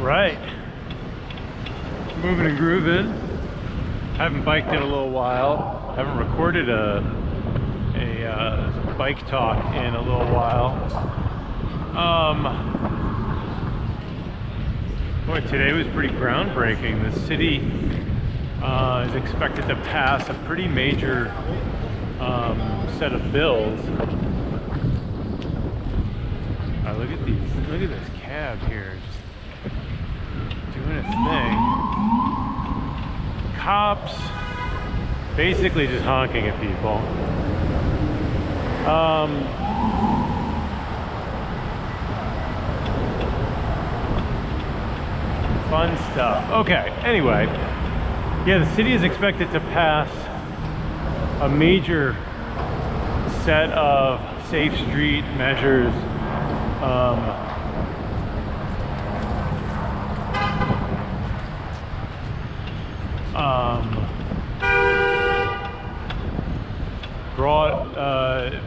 Right. Moving and grooving. Haven't biked in a little while. Haven't recorded a bike talk in a little while. Boy, today was pretty groundbreaking. The city is expected to pass a pretty major set of bills. Look at these. Look at this cab here, just doing its thing. Cops basically just honking at people. Fun stuff. Okay, anyway, yeah, the city is expected to pass a major set of safe street measures. Brought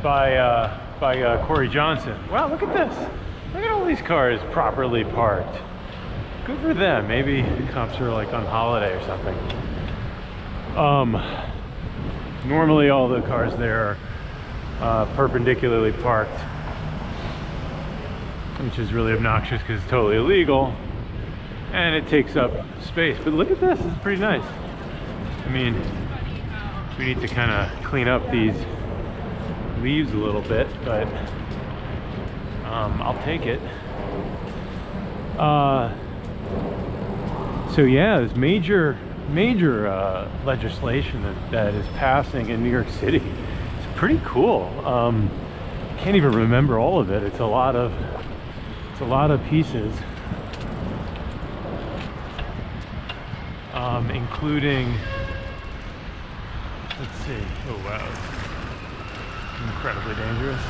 by Corey Johnson. Wow, look at this. Look at all these cars properly parked. Good for them. Maybe the cops are like on holiday or something. Normally all the cars there are perpendicularly parked, which is really obnoxious because it's totally illegal and it takes up space. But look at this. It's pretty nice. I mean, we need to kind of clean up these leaves a little bit, but I'll take it. So yeah, there's major legislation that is passing in New York City. It's pretty cool. Can't even remember all of it. It's a lot of pieces, including, let's see. Oh wow, incredibly dangerous.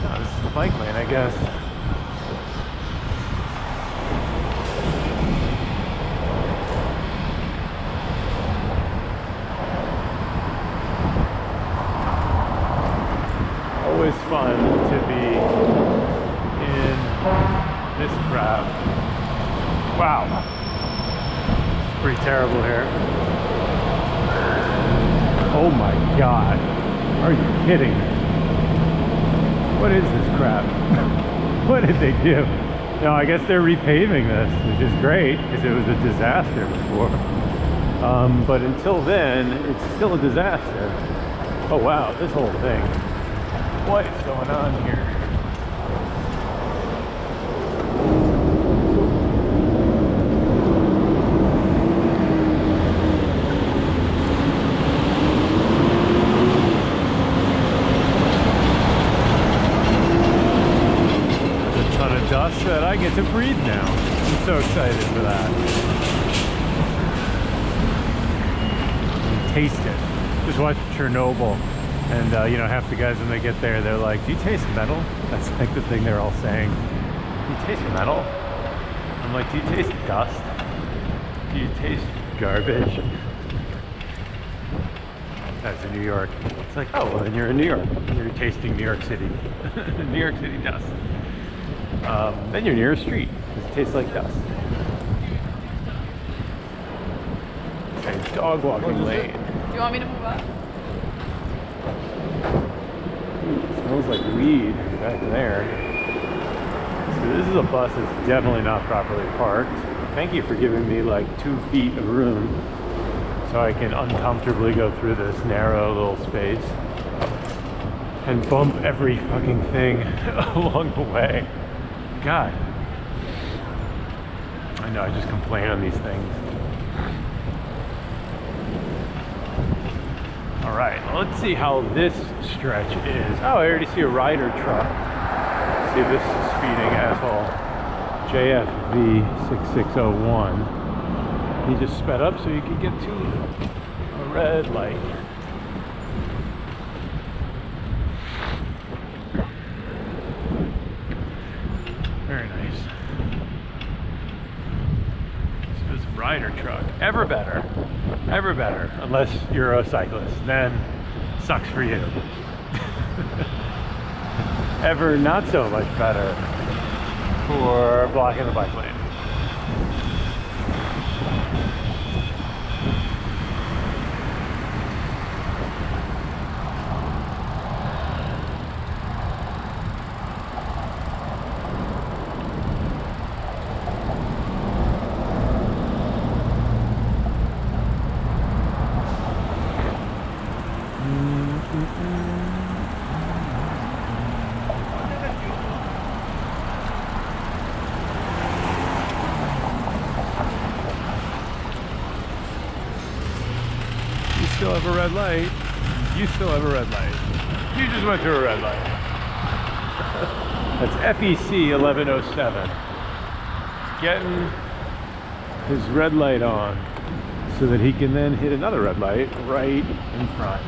Oh, this is the bike lane, I guess. Always fun to be in this crowd. Wow, it's pretty terrible here. Oh my god, are you kidding me? What is this crap? What did they do? No, I guess they're repaving this, which is great because it was a disaster before. But until then, it's still a disaster. Oh wow, this whole thing. What is going on here? There's a ton of dust that I get to breathe now. I'm so excited for that. And taste it. Just watch Chernobyl. And you know, half the guys when they get there, they're like, "Do you taste metal?" That's like the thing they're all saying. "Do you taste metal?" I'm like, "Do you taste dust? Do you taste garbage?" That's in New York. It's like, oh, well, then you're in New York. You're tasting New York City. New York City dust. Then you're near a street. It tastes like dust. Okay, dog walking lane. Do you want me to move up? Smells like weed back there. So this is a bus that's definitely not properly parked. Thank you for giving me like 2 feet of room so I can uncomfortably go through this narrow little space and bump every fucking thing along the way. God. I know, I just complain on these things. All right, let's see how this stretch is. Oh, I already see a rider truck. See this speeding asshole. JFV 6601. He just sped up so you could get to a red light. Very nice. So this rider truck, ever better. Ever better, unless you're a cyclist, then sucks for you. Ever not so much better. for blocking the bike lane. You still have a red light. You still have a red light. You just went through a red light. That's FEC 1107. Getting his red light on so that he can then hit another red light right in front.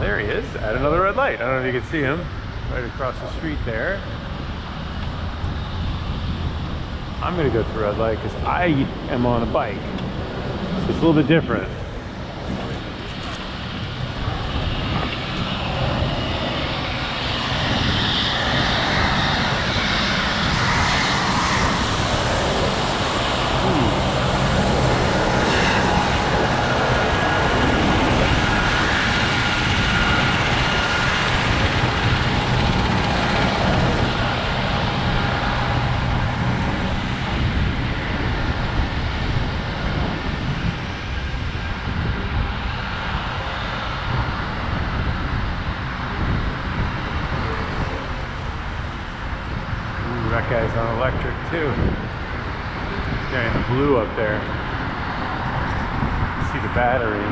There he is at another red light. I don't know if you can see him right across the street there. I'm gonna go through red light because I am on a bike. So it's a little bit different. That guy's on electric too. He's got the blue up there. You see the battery.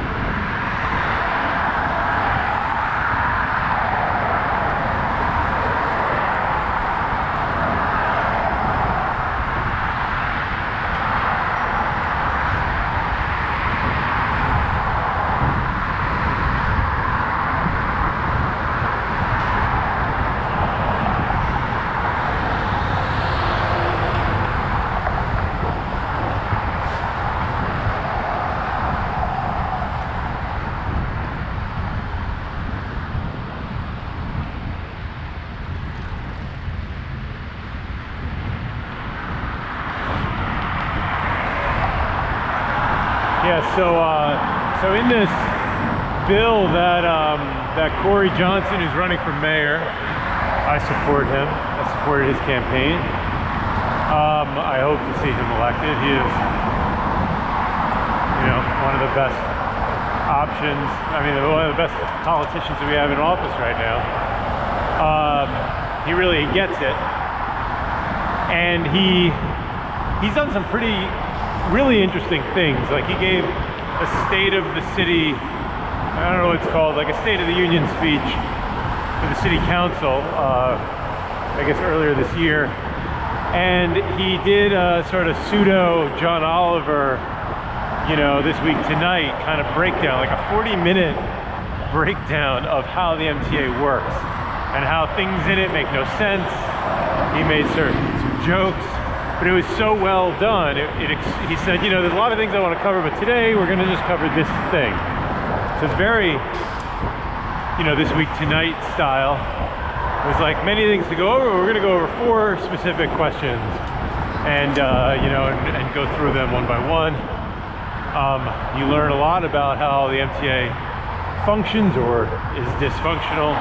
Yeah, so in this bill that that Corey Johnson, who's running for mayor, I support him. I supported his campaign. I hope to see him elected. He is, you know, one of the best options. I mean, one of the best politicians that we have in office right now. He really gets it, and he's done some really interesting things. Like he gave a state of the city, I don't know what it's called, like a State of the Union speech to the city council, I guess earlier this year. And he did a sort of pseudo John Oliver, you know, This Week Tonight kind of breakdown, like a 40-minute breakdown of how the MTA works and how things in it make no sense. He made some jokes. But it was so well done. He said, you know, there's a lot of things I want to cover, but today we're going to just cover this thing. So it's very, you know, This Week Tonight style. It was like many things to go over. We're going to go over 4 specific questions and, you know, and go through them one by one. You learn a lot about how the MTA functions or is dysfunctional,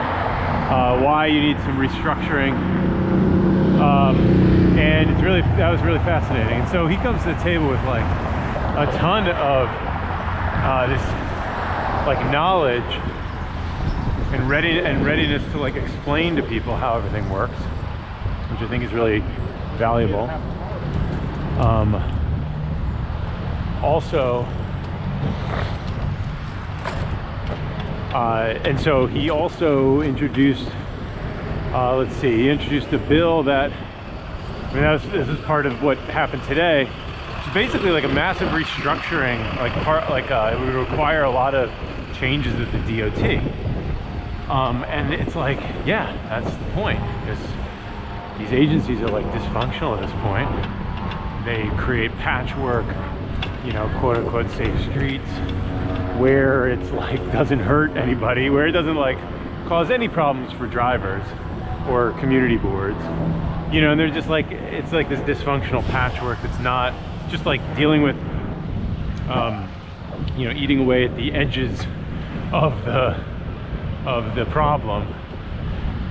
why you need some restructuring. And that was really fascinating. And so he comes to the table with like a ton of this like knowledge and readiness to like explain to people how everything works, which I think is really valuable. Also, and so he also introduced, he introduced a bill that, I mean, this is part of what happened today. It's basically like a massive restructuring, it would require a lot of changes at the DOT. And it's like, yeah, that's the point, because these agencies are like dysfunctional at this point. They create patchwork, you know, quote unquote safe streets where it's like doesn't hurt anybody, where it doesn't like cause any problems for drivers. or community boards, you know, and they're just like, it's like this dysfunctional patchwork that's not, it's just like dealing with, you know, eating away at the edges of the problem,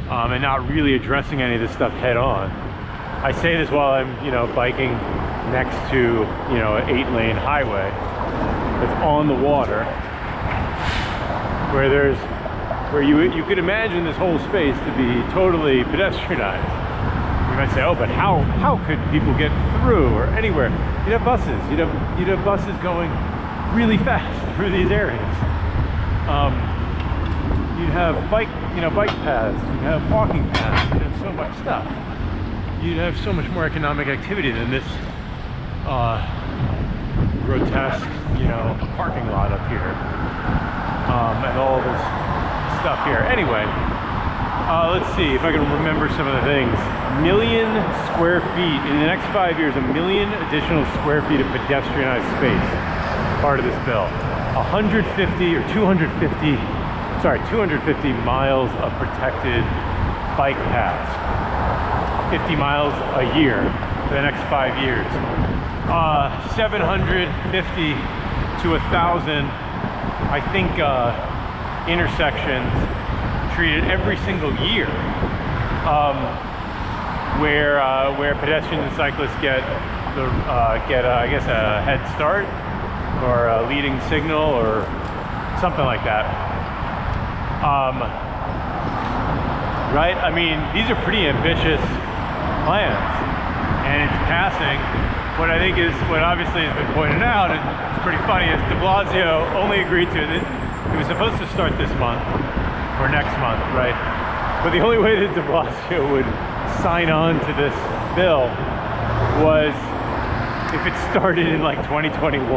and not really addressing any of this stuff head on. I say this while I'm, you know, biking next to, you know, an 8-lane highway that's on the water, where you could imagine this whole space to be totally pedestrianized. You might say, oh, but how could people get through or anywhere? You'd have buses. You'd have buses going really fast through these areas. You'd have bike paths. You'd have walking paths. You'd have so much stuff. You'd have so much more economic activity than this grotesque, you know, parking lot up here, and all this stuff here. Anyway, let's see if I can remember some of the things. 1 million square feet in the next 5 years. 1 million additional square feet of pedestrianized space. Part of this bill. 150 or 250. Sorry, 250 miles of protected bike paths. 50 miles a year for the next 5 years. 750 to 1,000, I think, intersections treated every single year, where pedestrians and cyclists get I guess a head start or a leading signal or something like that. Right? I mean, these are pretty ambitious plans, and it's passing. What I think is, what obviously has been pointed out, and it's pretty funny, is de Blasio only agreed to it. It was supposed to start this month or next month, right? But the only way that de Blasio would sign on to this bill was if it started in like 2021,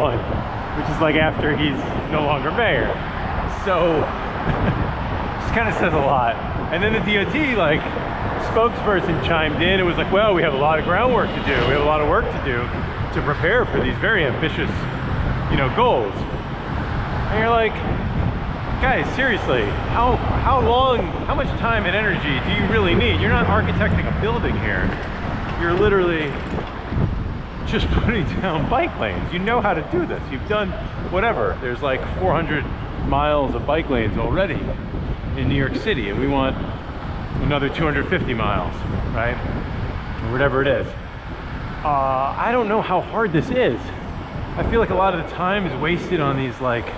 which is like after he's no longer mayor. So just kind of says a lot. And then the DOT, like, spokesperson chimed in. It was like, well, we have a lot of groundwork to do. We have a lot of work to do to prepare for these very ambitious, you know, goals. And you're like, guys, seriously, how long, how much time and energy do you really need? You're not architecting a building here. You're literally just putting down bike lanes. You know how to do this. You've done whatever. There's like 400 miles of bike lanes already in New York City, and we want another 250 miles, right? Or whatever it is. I don't know how hard this is. I feel like a lot of the time is wasted on these like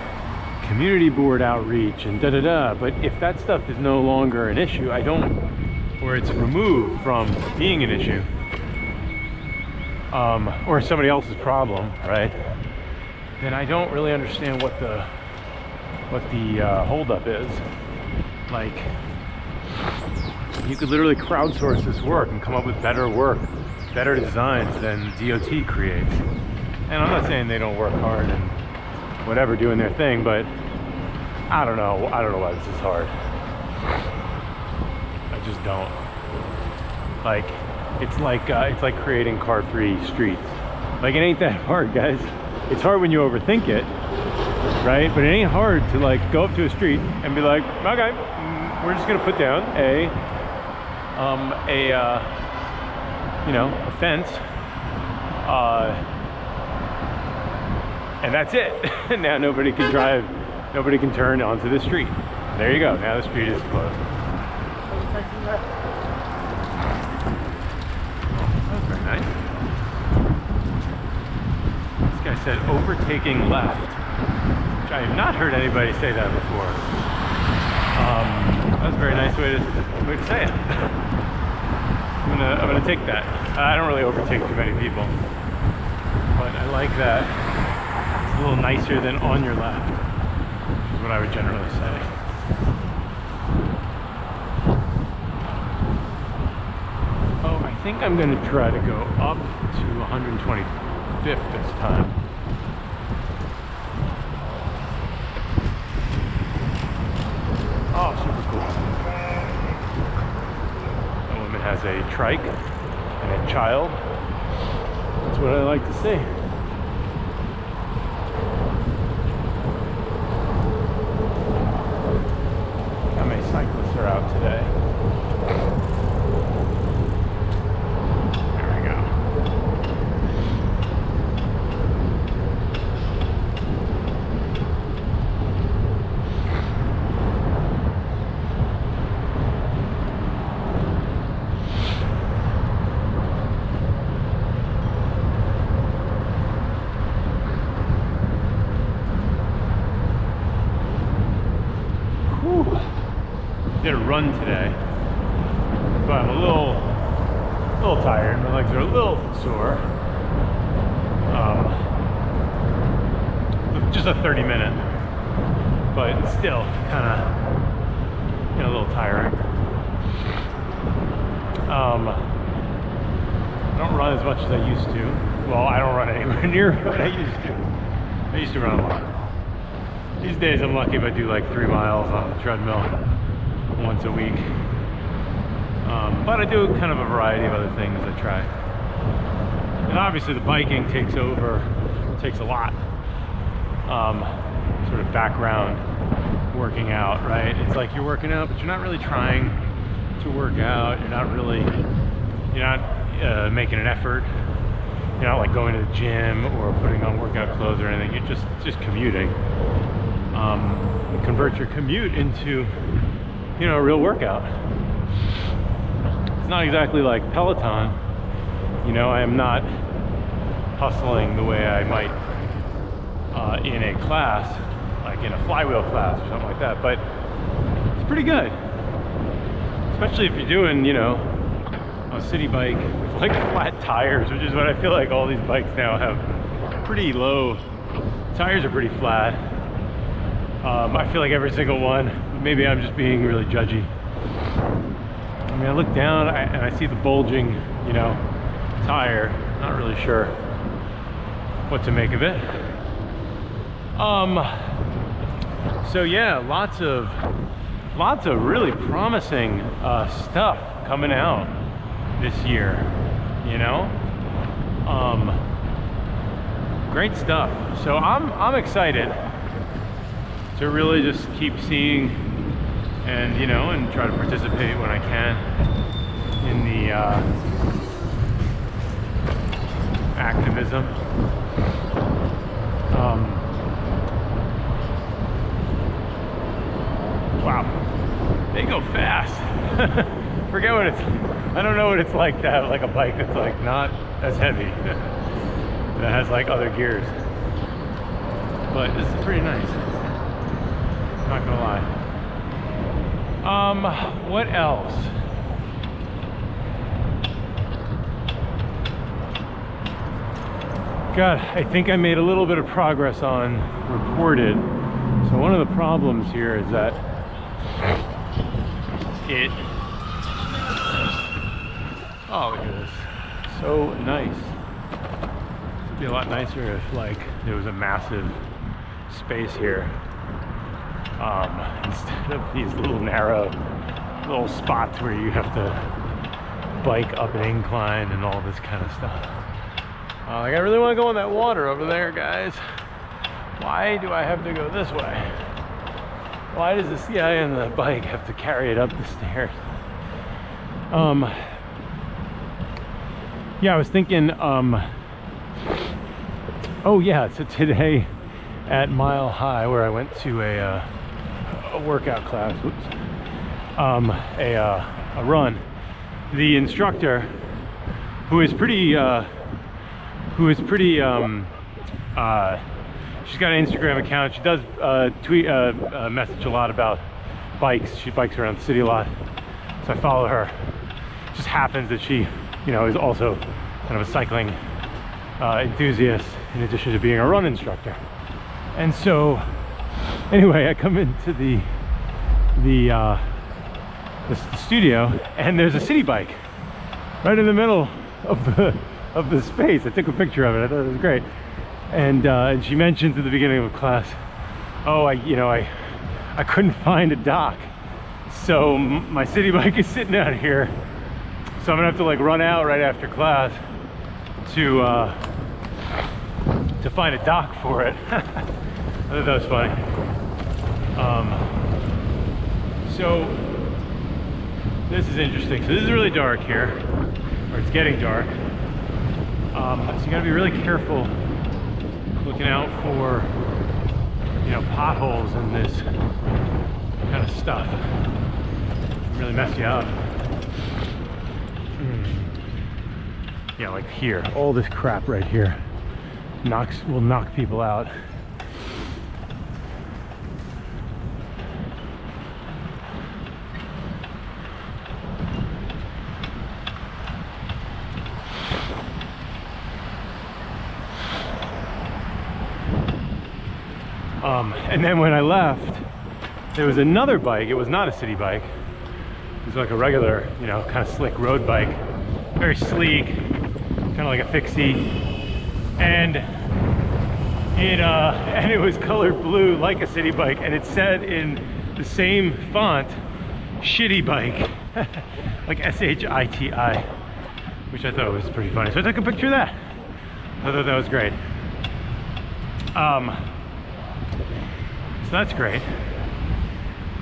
community board outreach and da-da-da, but if that stuff is no longer an issue, or it's removed from being an issue, or somebody else's problem, right? Then I don't really understand what the holdup is. Like, you could literally crowdsource this work and come up with better work, better designs than DOT creates. And I'm not saying they don't work hard and whatever doing their thing, but I don't know why this is hard. I just don't. Like, it's like creating car-free streets. Like, it ain't that hard, guys. It's hard when you overthink it, right? But it ain't hard to like go up to a street and be like, okay, we're just gonna put down a fence, and that's it. Now nobody can drive, nobody can turn onto the street. There you go. Now the street is closed. That's very nice. This guy said overtaking left, which I have not heard anybody say that before. That's a very nice way to say it. I'm gonna take that. I don't really overtake too many people, but I like that. It's a little nicer than on your left, which is what I would generally say. Oh, I think I'm gonna try to go up to 125th this time. Oh, super cool. That woman has a trike and a child. That's what I like to see. How many cyclists are out today? did a run today, so I'm a little tired. My legs are a little sore. Just a 30-minute, but still kind of, a little tiring. I don't run as much as I used to. Well, I don't run anywhere near what I used to. I used to run a lot. These days I'm lucky if I do like 3 miles on the treadmill once a week. But I do kind of a variety of other things I try. And obviously the biking takes over, takes a lot. Sort of background working out, right? It's like you're working out, but you're not really trying to work out. You're not making an effort. You're not like going to the gym or putting on workout clothes or anything. You're just commuting. Convert your commute into, a real workout. It's not exactly like Peloton. I am not hustling the way I might in a class, like in a flywheel class or something like that, but it's pretty good. Especially if you're doing, a city bike with like flat tires, which is what I feel like all these bikes now have. Pretty low tires, are pretty flat. I feel like every single one, maybe I'm just being really judgy. I mean, I look down and I see the bulging, tire. Not really sure what to make of it. So yeah, lots of really promising stuff coming out this year, great stuff. So I'm excited to really just keep seeing and and try to participate when I can in the activism. Wow, they go fast. Forget what I don't know what it's like to have like a bike that's like not as heavy, that has like other gears. But this is pretty nice, not gonna lie. What else? God, I think I made a little bit of progress on reported. So one of the problems here is that oh, look at this. So nice. It'd be a lot nicer if like there was a massive space here. Instead of these little narrow little spots where you have to bike up an incline and all this kind of stuff. Like I really want to go in that water over there, guys. Why do I have to go this way? Why does this guy on the bike have to carry it up the stairs? Yeah, I was thinking, oh yeah, so today at Mile High, where I went to a workout class, a run, the instructor, who is pretty, she's got an Instagram account. She does tweet, message a lot about bikes. She bikes around the city a lot, so I follow her. It just happens that she, is also kind of a cycling enthusiast in addition to being a run instructor. And so, anyway, I come into the studio, and there's a city bike right in the middle of the space. I took a picture of it. I thought it was great. And she mentions at the beginning of class, oh, I couldn't find a dock, so my city bike is sitting out here, so I'm gonna have to like run out right after class to find a dock for it. I thought that was funny. So this is interesting. So this is really dark here, or it's getting dark. So you gotta be really careful looking out for, potholes and this kind of stuff. Can really mess you up. Yeah, like here, all this crap right here will knock people out. And then when I left, there was another bike. It was not a city bike. It was like a regular, you know, kind of slick road bike. Very sleek, kind of like a fixie. And it was colored blue like a city bike. And it said in the same font, shitty bike. Like S-H-I-T-I. Which I thought was pretty funny. So I took a picture of that. I thought that was great. So that's great.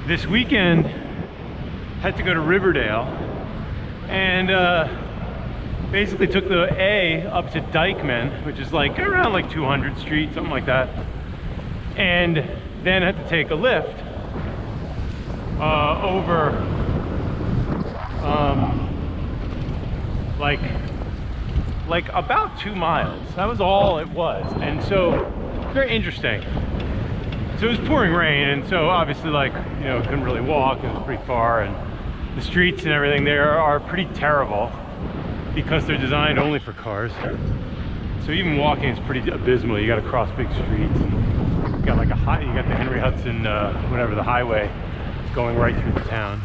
This weekend, had to go to Riverdale and basically took the A up to Dykeman, which is like around like 200th Street, something like that. And then had to take a lift over like about 2 miles. That was all it was. And so very interesting. So it was pouring rain, and so obviously, like, you know, couldn't really walk. It was pretty far, and the streets and everything there are pretty terrible because they're designed only for cars. So even walking is pretty abysmal. You got to cross big streets. And you got like you got the Henry Hudson, whatever, the highway going right through the town.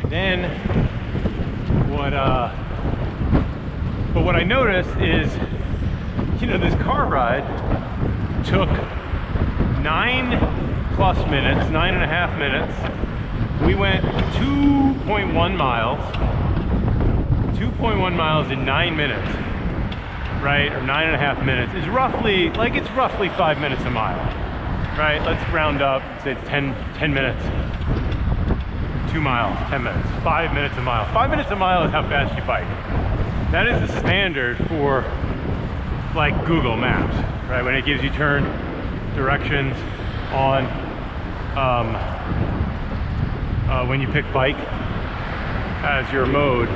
Then what I noticed is, you know, this car ride took 9+ minutes, 9.5 minutes. We went 2.1 miles. 2.1 miles in 9 minutes, right? Or 9.5 minutes is roughly, like, it's roughly 5 minutes a mile, right? Let's round up, say it's 10 minutes. 2 miles, 10 minutes, 5 minutes a mile. 5 minutes a mile is how fast you bike. That is the standard for like Google Maps, right? When it gives you turn directions on when you pick bike as your mode.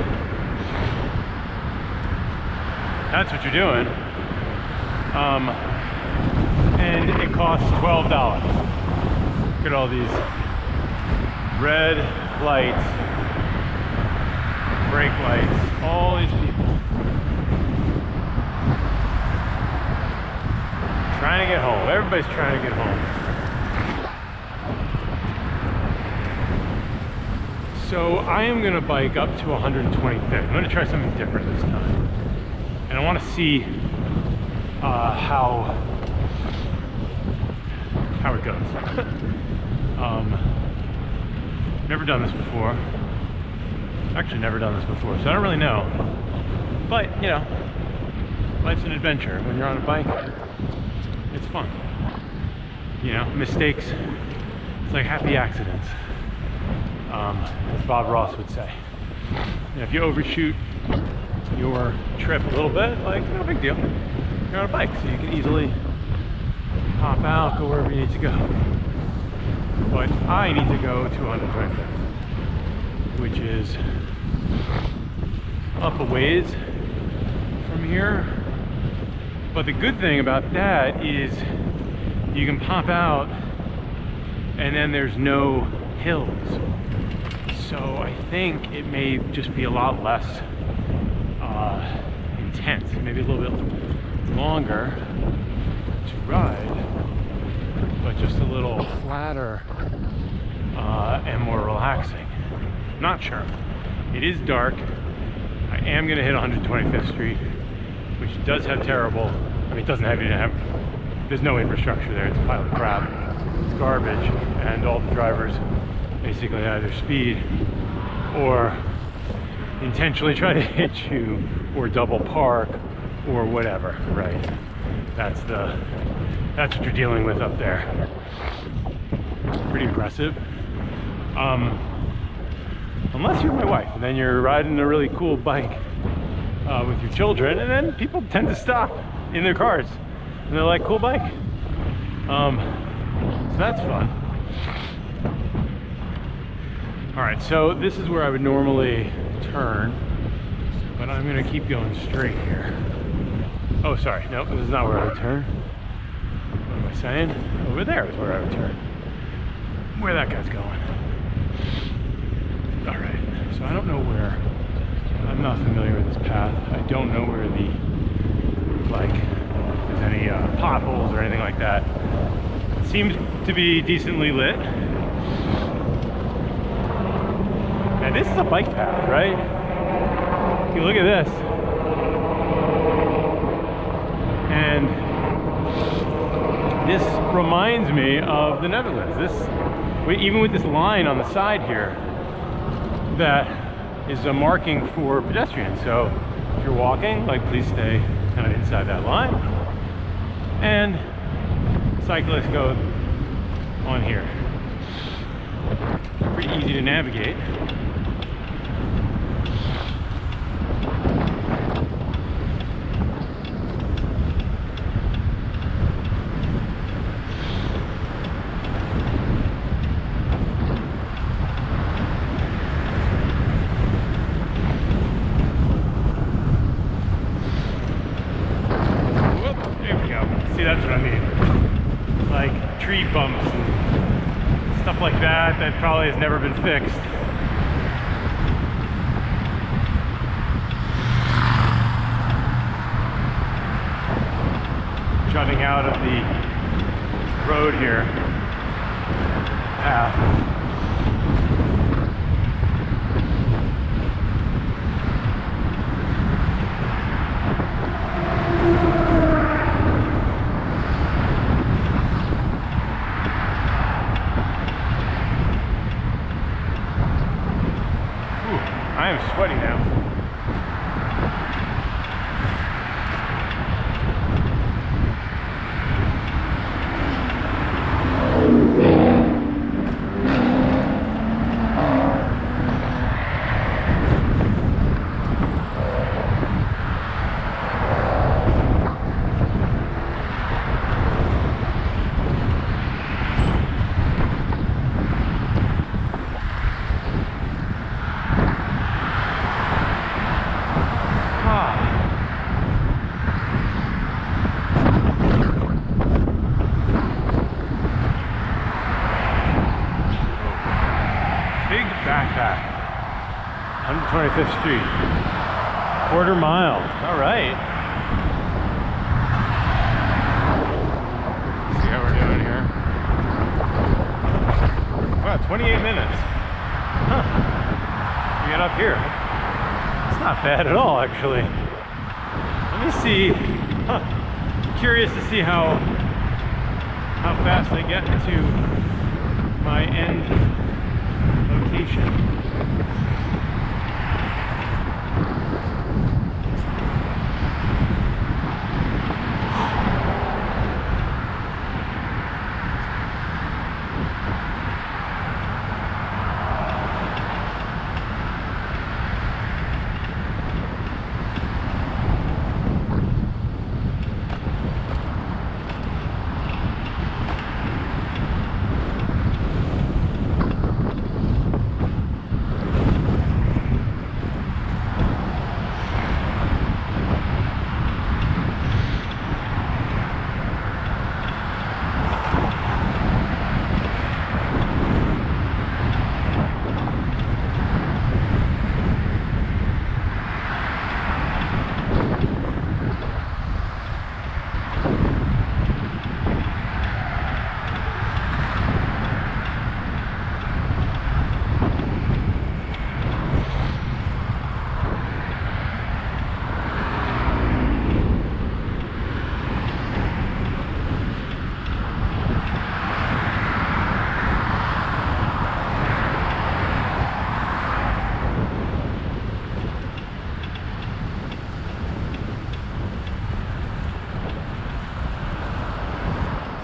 That's what you're doing. And it costs $12. Look at all these red lights, brake lights, all these people trying to get home. Everybody's trying to get home. So I am going to bike up to 125th. I'm going to try something different this time. And I want to see how it goes. Never done this before. Actually never done this before, so I don't really know. But, you know, life's an adventure. When you're on a bike, it's fun. You know, mistakes, it's like happy accidents. As Bob Ross would say. You know, if you overshoot your trip a little bit, like, no big deal. You're on a bike, so you can easily hop out, go wherever you need to go. But I need to go to 125th, which is up a ways from here. But the good thing about that is you can pop out and then there's no hills. So I think it may just be a lot less intense, maybe a little bit longer to ride, but just a little flatter and more relaxing. Not sure. It is dark. I am going to hit 125th Street, which does have terrible, I mean, it doesn't have, there's no infrastructure there. It's a pile of crap. It's garbage, and all the drivers basically either speed or intentionally try to hit you or double park or whatever, right? That's what you're dealing with up there. Pretty impressive. Unless you're my wife, and then you're riding a really cool bike with your children, and then people tend to stop in their cars and they're like, cool bike. So that's fun. All right, so this is where I would normally turn, but I'm gonna keep going straight here. Oh, sorry, no, this is not where I would turn. What am I saying? Over there is where I would turn. Where that guy's going. All right, so I don't know where, I'm not familiar with this path. I don't know where the like if there's any potholes or anything like that. It seems to be decently lit. And this is a bike path, right? You look at this. And this reminds me of the Netherlands. Even with this line on the side here, that is a marking for pedestrians. So if you're walking, like, please stay kind of inside that line. And cyclists go on here. Pretty easy to navigate. That's what I mean. Like tree bumps and stuff like that that probably has never been fixed. Jutting out of the road here. Path. I am sweaty now. Backpack, 125th Street, quarter mile. All right. See how we're doing here. Wow, 28 minutes. Huh. We get up here. It's not bad at all, actually. Let me see. Huh. Curious to see how fast I get to my end location.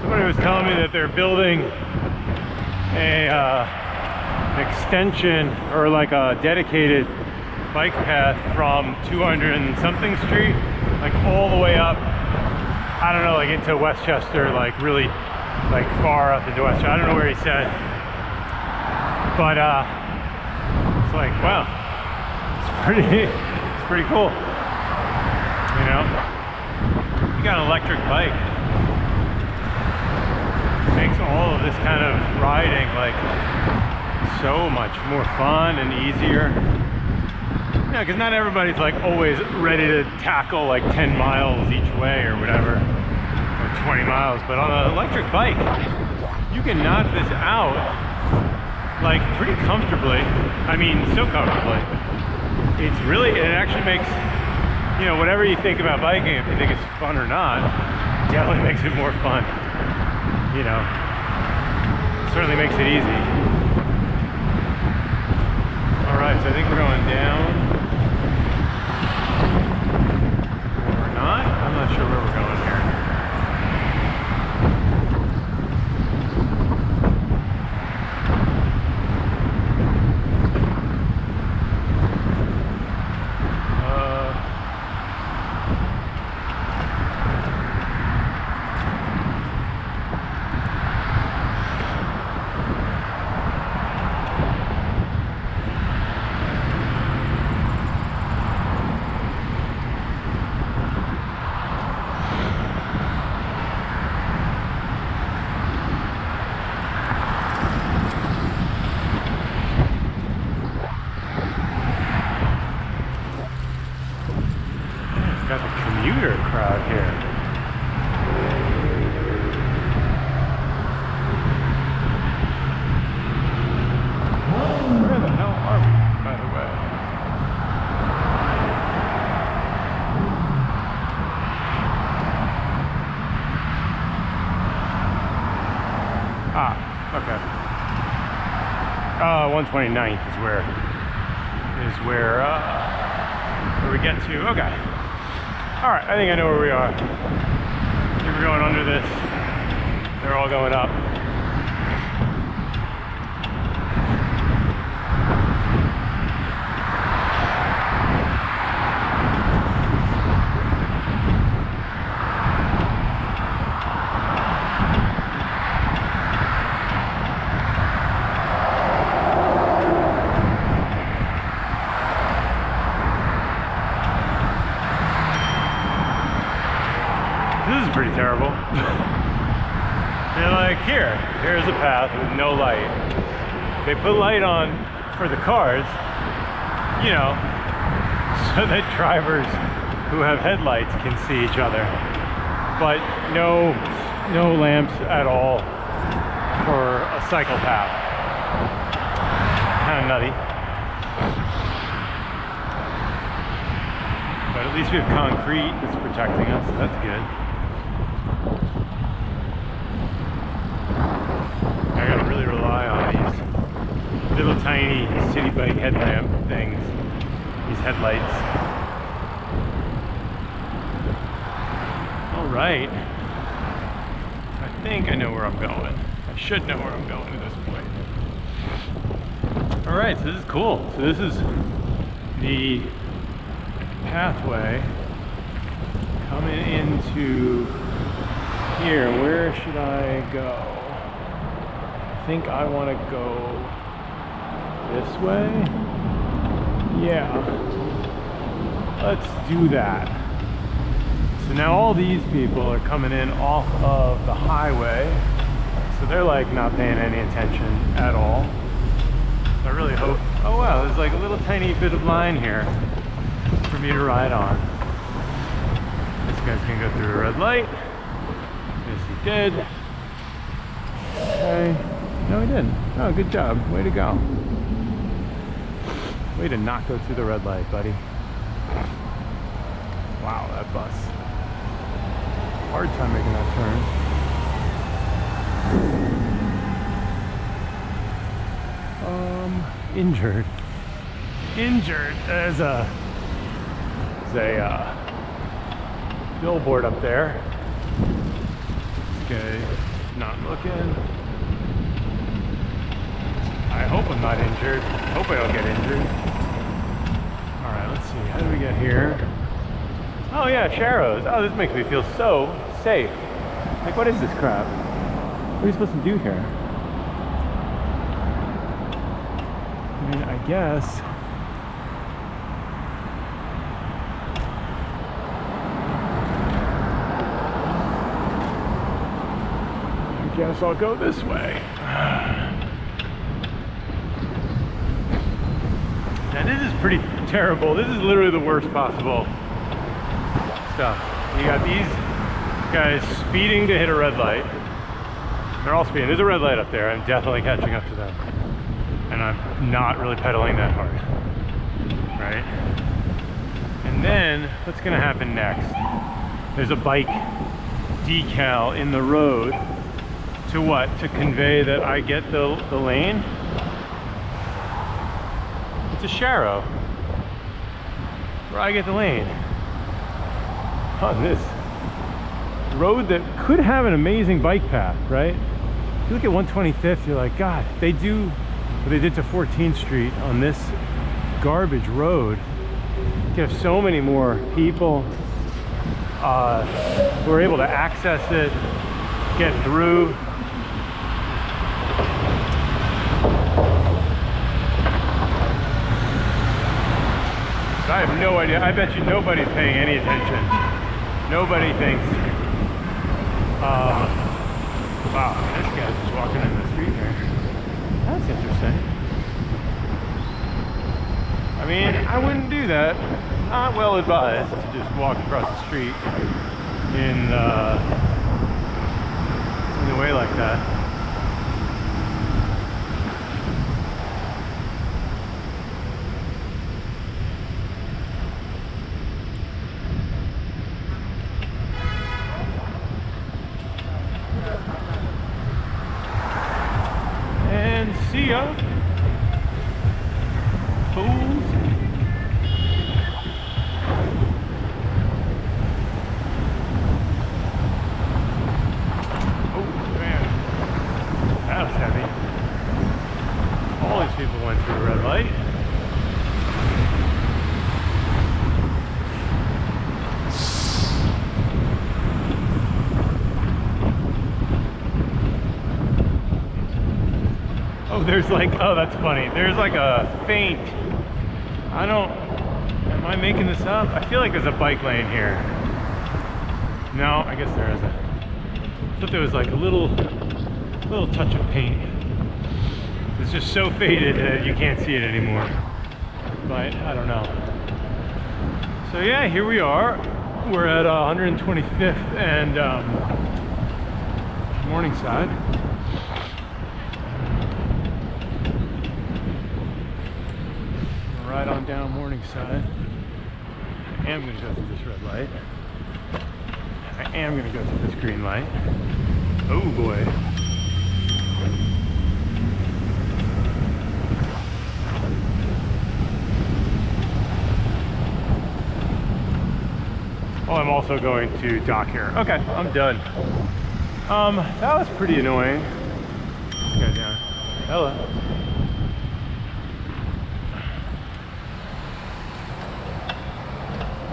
Somebody was telling me that they're building an extension or like a dedicated bike path from 200 and something street, like all the way up, I don't know, like into Westchester, like really like far up into Westchester. I don't know where he said, but it's like, wow, it's pretty cool, you know. You got an electric bike, makes all of this kind of riding like so much more fun and easier. Yeah, because not everybody's like always ready to tackle like 10 miles each way or whatever, or 20 miles. But on an electric bike, you can knock this out like pretty comfortably. I mean, so comfortably. It's really, it actually makes, you know, whatever you think about biking, if you think it's fun or not, it definitely makes it more fun. You know, certainly makes it easy. All right, so I think we're going down. Or we're not. I'm not sure where we're going here. Got the commuter crowd here. Where the hell are we, by the way? Ah, okay. 129th is where we get to. Okay. All right, I think I know where we are. We're going under this. They're all going up. This is pretty terrible. They're like, here's a path with no light. They put light on for the cars, you know, so that drivers who have headlights can see each other. But no lamps at all for a cycle path. Kind of nutty. But at least we have concrete that's protecting us, so that's good. I gotta really rely on these little tiny city bike headlamp things, these headlights. All right, I think I know where I'm going. I should know where I'm going at this point. All right, so this is cool. So this is the pathway coming into here. Where should I go? I think I want to go this way. Yeah, let's do that. So now all these people are coming in off of the highway, so they're like not paying any attention at all. So I really hope, oh wow, there's like a little tiny bit of line here for me to ride on. This guy's gonna go through a red light. Yes, he did. Okay. No, he didn't. Oh, good job. Way to go. Way to not go through the red light, buddy. Wow, that bus. Hard time making that turn. Injured. There's a billboard up there. Okay, not looking. I hope I'm not injured. Hope I don't get injured. All right, let's see. How do we get here? Oh yeah, Sharrows. Oh, this makes me feel so safe. Like, what is this crap? What are you supposed to do here? I mean, I guess. I guess I'll go this way. Now this is pretty terrible. This is literally the worst possible stuff. You got these guys speeding to hit a red light. They're all speeding. There's a red light up there. I'm definitely catching up to them. And I'm not really pedaling that hard. Right? And then, what's gonna happen next? There's a bike decal in the road to what? To convey that I get the lane? It's a Sharrow where I get the lane on this road that could have an amazing bike path, right? If you look at 125th, you're like, God, they do what they did to 14th Street on this garbage road. You have so many more people who are able to access it, get through. I have no idea. I bet you nobody's paying any attention. Nobody thinks, wow, this guy's just walking in the street here. That's interesting. I mean, I wouldn't do that. Not well advised to just walk across the street in a way like that. See ya, fools. Oh man, that was heavy. All these people went through a red light. Oh, there's like, oh, that's funny. There's like a faint, am I making this up? I feel like there's a bike lane here. No, I guess there isn't. I thought there was like a little touch of paint. It's just so faded that you can't see it anymore. But I don't know. So yeah, here we are. We're at 125th and Morningside. Right on down Morningside. I am going to go through this red light. I am going to go through this green light. Oh boy. Oh, I'm also going to dock here. Okay, I'm done. That was pretty annoying. This guy down. Hello.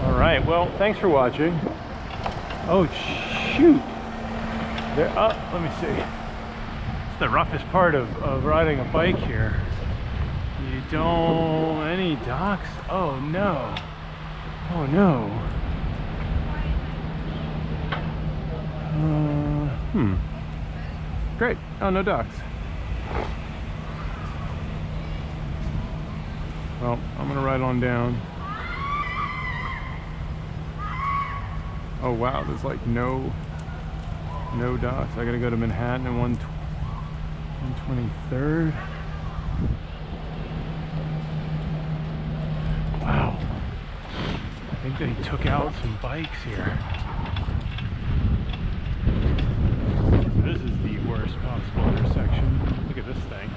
Alright, well, thanks for watching. Oh, shoot! Let me see. It's the roughest part of riding a bike here. You don't... Any docks? Oh, no. Oh, no. Great. Oh, no docks. Well, I'm gonna ride on down. Oh wow, there's like no docks. I gotta go to Manhattan and 123rd. Wow. I think they took out some bikes here. This is the worst possible intersection. Look at this thing.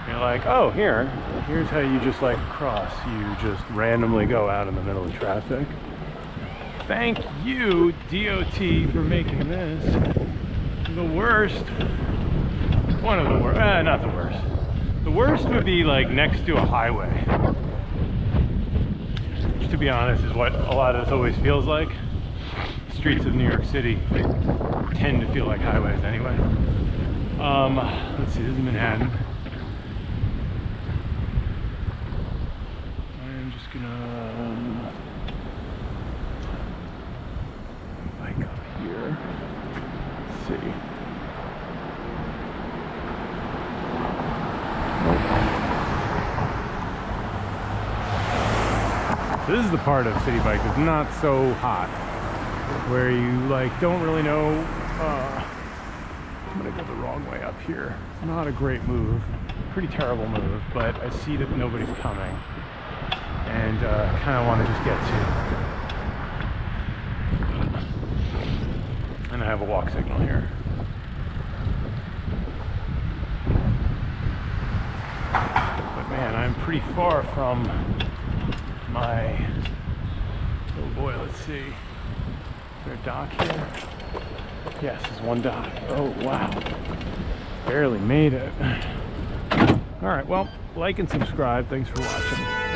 You're like, oh, here's how you just like cross. You just randomly go out in the middle of traffic. Thank you, DOT, for making this the worst. One of the worst. Not the worst. The worst would be like next to a highway. Which, to be honest, is what a lot of this always feels like. Streets of New York City tend to feel like highways anyway. Let's see, this is Manhattan. I'm just gonna bike up here. Let's see. So this is the part of City Bike that's not so hot, where you like don't really know. I'm gonna go the wrong way up here. It's not a great move, pretty terrible move, but I see that nobody's coming, and kind of want to just get to. And I have a walk signal here. But man, I'm pretty far from my, oh boy, let's see. Is there a dock here? Yes, there's one dock. Oh, wow. Barely made it. All right, well, like and subscribe. Thanks for watching.